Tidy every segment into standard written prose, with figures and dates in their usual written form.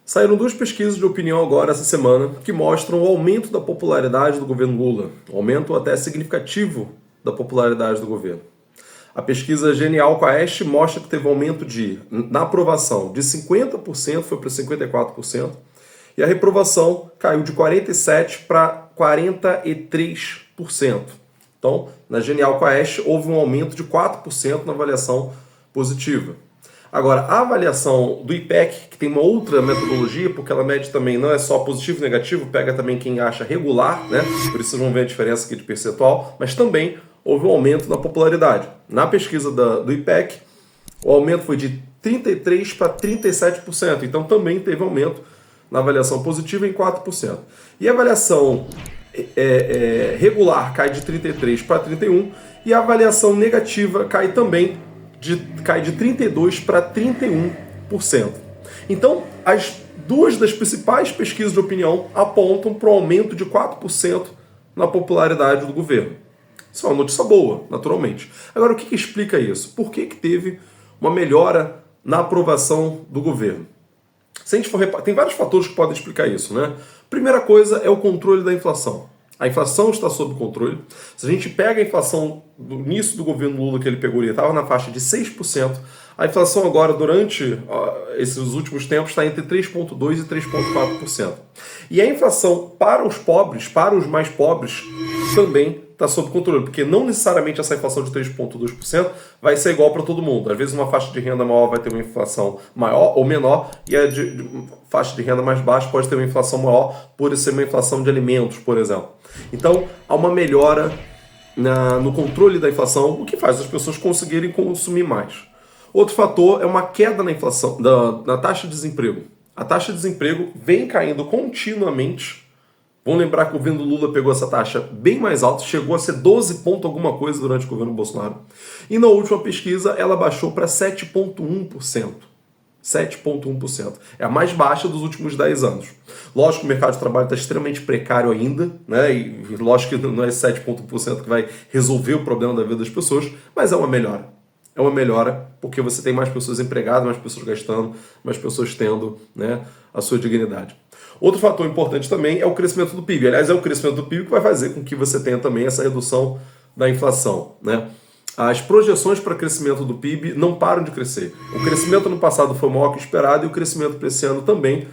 Saíram duas pesquisas de opinião agora essa semana que mostram o aumento da popularidade do governo Lula, um aumento até significativo da popularidade do governo. A pesquisa Genial Quaest mostra que teve um aumento na aprovação de 50%, foi para 54%, e a reprovação caiu de 47% para 43%. Então, na Genial Quaest houve um aumento de 4% na avaliação positiva. Agora, a avaliação do IPEC, que tem uma outra metodologia, porque ela mede também, não é só positivo e negativo, pega também quem acha regular, né? Por isso vocês vão ver a diferença aqui de percentual, mas também houve um aumento na popularidade. Na pesquisa do IPEC, o aumento foi de 33% para 37%, então também teve aumento na avaliação positiva em 4%. E a avaliação regular cai de 33% para 31%, e a avaliação negativa cai também cai de 32% para 31%. Então, as duas das principais pesquisas de opinião apontam para um aumento de 4% na popularidade do governo. Isso é uma notícia boa, naturalmente. Agora, o que explica isso? Por que teve uma melhora na aprovação do governo? Se a gente for tem vários fatores que podem explicar isso, né? Primeira coisa é o controle da inflação. A inflação está sob controle. Se a gente pega a inflação do início do governo Lula que ele pegou, ele estava na faixa de 6%. A inflação agora, durante esses últimos tempos, está entre 3,2% e 3,4%. E a inflação para os pobres, para os mais pobres, também está sob controle, porque não necessariamente essa inflação de 3,2% vai ser igual para todo mundo. Às vezes uma faixa de renda maior vai ter uma inflação maior ou menor, e a faixa de renda mais baixa pode ter uma inflação maior por ser uma inflação de alimentos, por exemplo. Então, há uma melhora no controle da inflação, o que faz as pessoas conseguirem consumir mais. Outro fator é uma queda na inflação, na taxa de desemprego. A taxa de desemprego vem caindo continuamente. Vamos lembrar que o governo Lula pegou essa taxa bem mais alta, chegou a ser 12 ponto alguma coisa durante o governo Bolsonaro. E na última pesquisa ela baixou para 7,1%. 7,1%. É a mais baixa dos últimos 10 anos. Lógico que o mercado de trabalho está extremamente precário ainda, né? E lógico que não é 7,1% que vai resolver o problema da vida das pessoas, mas é uma melhora. É uma melhora porque você tem mais pessoas empregadas, mais pessoas gastando, mais pessoas tendo, né, a sua dignidade. Outro fator importante também é o crescimento do PIB. Aliás, é o crescimento do PIB que vai fazer com que você tenha também essa redução da inflação, né? As projeções para crescimento do PIB não param de crescer. O crescimento no passado foi maior que o esperado e o crescimento para esse ano também,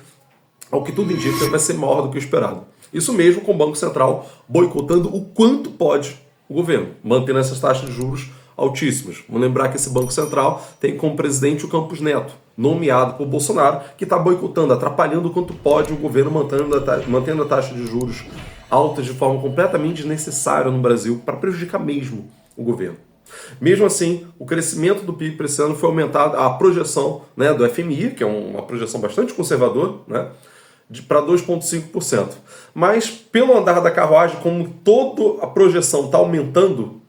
ao que tudo indica, vai ser maior do que o esperado. Isso mesmo com o Banco Central boicotando o quanto pode o governo, mantendo essas taxas de juros altíssimas. Vamos lembrar que esse Banco Central tem como presidente o Campos Neto, nomeado por Bolsonaro, que está boicotando, atrapalhando o quanto pode o governo mantendo a taxa de juros altas de forma completamente desnecessária no Brasil para prejudicar mesmo o governo. Mesmo assim, o crescimento do PIB para esse ano foi aumentado, a projeção, né, do FMI, que é uma projeção bastante conservadora, né, para 2,5%. Mas, pelo andar da carruagem, como toda a projeção está aumentando,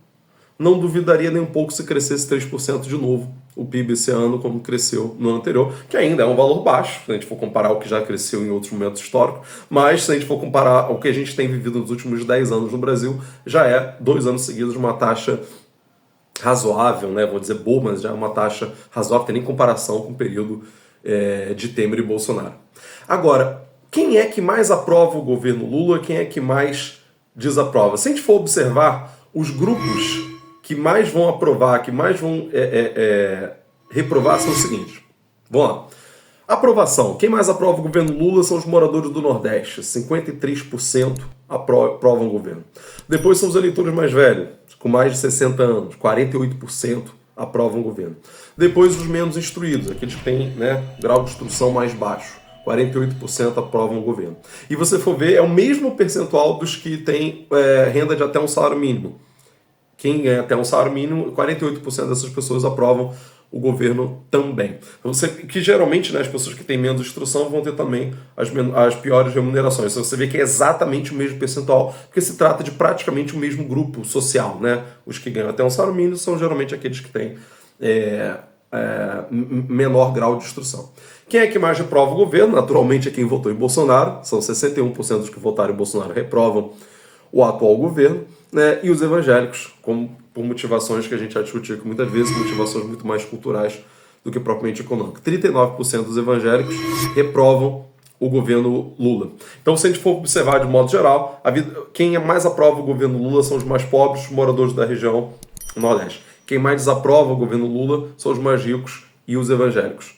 não duvidaria nem um pouco se crescesse 3% de novo o PIB esse ano, como cresceu no ano anterior, que ainda é um valor baixo, se a gente for comparar o que já cresceu em outros momentos históricos, mas se a gente for comparar o que a gente tem vivido nos últimos 10 anos no Brasil, já é 2 anos seguidos de uma taxa razoável, né? Vou dizer boa, mas já é uma taxa razoável, tem nem comparação com o período de Temer e Bolsonaro. Agora, quem é que mais aprova o governo Lula? Quem é que mais desaprova? Se a gente for observar, os grupos que mais vão aprovar, que mais vão reprovar são os seguintes. Vamos lá. Aprovação. Quem mais aprova o governo Lula são os moradores do Nordeste. 53% aprovam o governo. Depois são os eleitores mais velhos, com mais de 60 anos. 48% aprovam o governo. Depois os menos instruídos, aqueles que têm, né, grau de instrução mais baixo. 48% aprovam o governo. E você for ver, é o mesmo percentual dos que têm renda de até um salário mínimo. Quem ganha até um salário mínimo, 48% dessas pessoas aprovam o governo também. Que geralmente, né, as pessoas que têm menos instrução vão ter também as piores remunerações. Então, você vê que é exatamente o mesmo percentual, porque se trata de praticamente o mesmo grupo social, né? Os que ganham até um salário mínimo são geralmente aqueles que têm menor grau de instrução. Quem é que mais reprova o governo? Naturalmente é quem votou em Bolsonaro. São 61% dos que votaram em Bolsonaro reprovam o atual governo, né? E os evangélicos, por motivações que a gente já discutiu aqui muitas vezes, motivações muito mais culturais do que propriamente econômicas. 39% dos evangélicos reprovam o governo Lula. Então, se a gente for observar de modo geral, quem mais aprova o governo Lula são os mais pobres, os moradores da região Nordeste. Quem mais desaprova o governo Lula são os mais ricos e os evangélicos.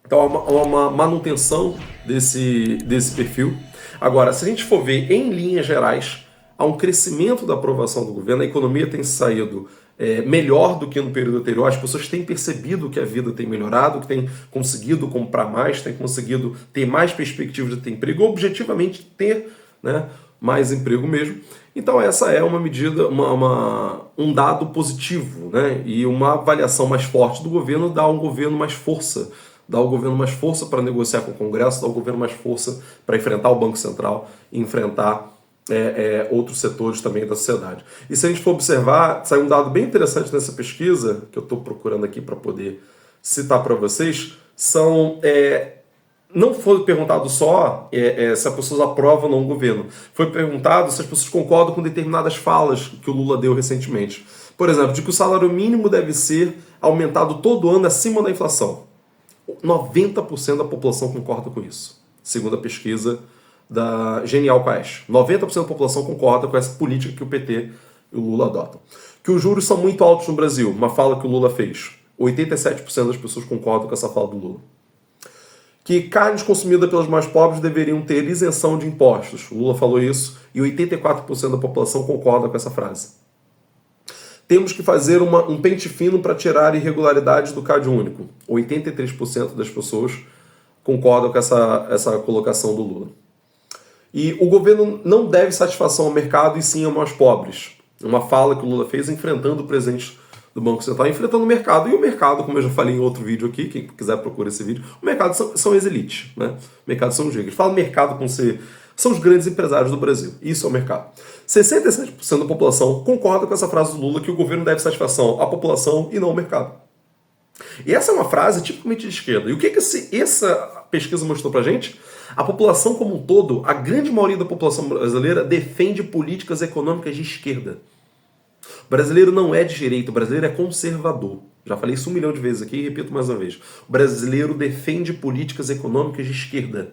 Então, há uma manutenção desse perfil. Agora, se a gente for ver em linhas gerais, há um crescimento da aprovação do governo, a economia tem saído melhor do que no período anterior, as pessoas têm percebido que a vida tem melhorado, que têm conseguido comprar mais, têm conseguido ter mais perspectivas de ter emprego, objetivamente ter, né, mais emprego mesmo. Então essa é uma medida, um dado positivo, né, e uma avaliação mais forte do governo dá ao governo mais força, para negociar com o Congresso, dá ao governo mais força para enfrentar o Banco Central e enfrentar outros setores também da sociedade. E se a gente for observar, saiu um dado bem interessante nessa pesquisa, que eu estou procurando aqui para poder citar para vocês, não foi perguntado só se as pessoas aprovam ou não o governo, foi perguntado se as pessoas concordam com determinadas falas que o Lula deu recentemente. Por exemplo, de que o salário mínimo deve ser aumentado todo ano acima da inflação. 90% da população concorda com isso, segundo a pesquisa da Genial Quaest. 90% da população concorda com essa política que o PT e o Lula adotam. Que os juros são muito altos no Brasil, uma fala que o Lula fez. 87% das pessoas concordam com essa fala do Lula. Que carnes consumidas pelos mais pobres deveriam ter isenção de impostos. O Lula falou isso e 84% da população concorda com essa frase. Temos que fazer um pente fino para tirar irregularidades do Cade Único. 83% das pessoas concordam com essa colocação do Lula. E o governo não deve satisfação ao mercado e sim aos mais pobres. Uma fala que o Lula fez enfrentando o presidente do Banco Central, enfrentando o mercado. E o mercado, como eu já falei em outro vídeo aqui, quem quiser procura esse vídeo, o mercado são as elites, né? O mercado são os ricos. Fala mercado com C, são os grandes empresários do Brasil. Isso é o mercado. 67% da população concorda com essa frase do Lula que o governo deve satisfação à população e não ao mercado. E essa é uma frase tipicamente de esquerda. E o que essa pesquisa mostrou pra gente? A população como um todo, a grande maioria da população brasileira defende políticas econômicas de esquerda. O brasileiro não é de direita, o brasileiro é conservador. Já falei isso 1 milhão de vezes aqui e repito mais uma vez. O brasileiro defende políticas econômicas de esquerda.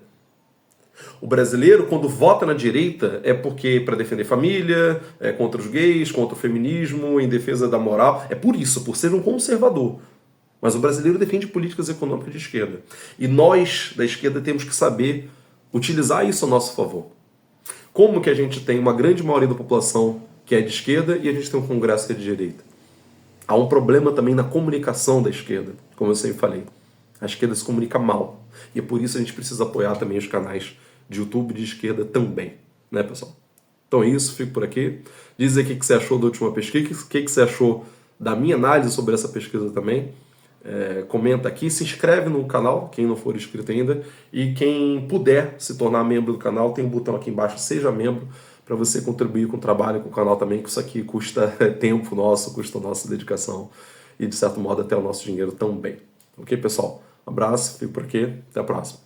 O brasileiro, quando vota na direita, é porque para defender família, contra os gays, contra o feminismo, em defesa da moral. É por isso, por ser um conservador. Mas o brasileiro defende políticas econômicas de esquerda. E nós, da esquerda, temos que saber utilizar isso a nosso favor. Como que a gente tem uma grande maioria da população que é de esquerda e a gente tem um Congresso que é de direita? Há um problema também na comunicação da esquerda, como eu sempre falei. A esquerda se comunica mal. E é por isso a gente precisa apoiar também os canais de YouTube de esquerda também. Né, pessoal? Então é isso, fico por aqui. Diz aqui o que você achou da última pesquisa, o que você achou da minha análise sobre essa pesquisa também. Comenta aqui, se inscreve no canal, quem não for inscrito ainda, e quem puder se tornar membro do canal, tem um botão aqui embaixo, seja membro, para você contribuir com o trabalho, com o canal também, que isso aqui custa tempo nosso, custa nossa dedicação e, de certo modo, até o nosso dinheiro também. Ok, pessoal? Um abraço, fico por aqui, até a próxima.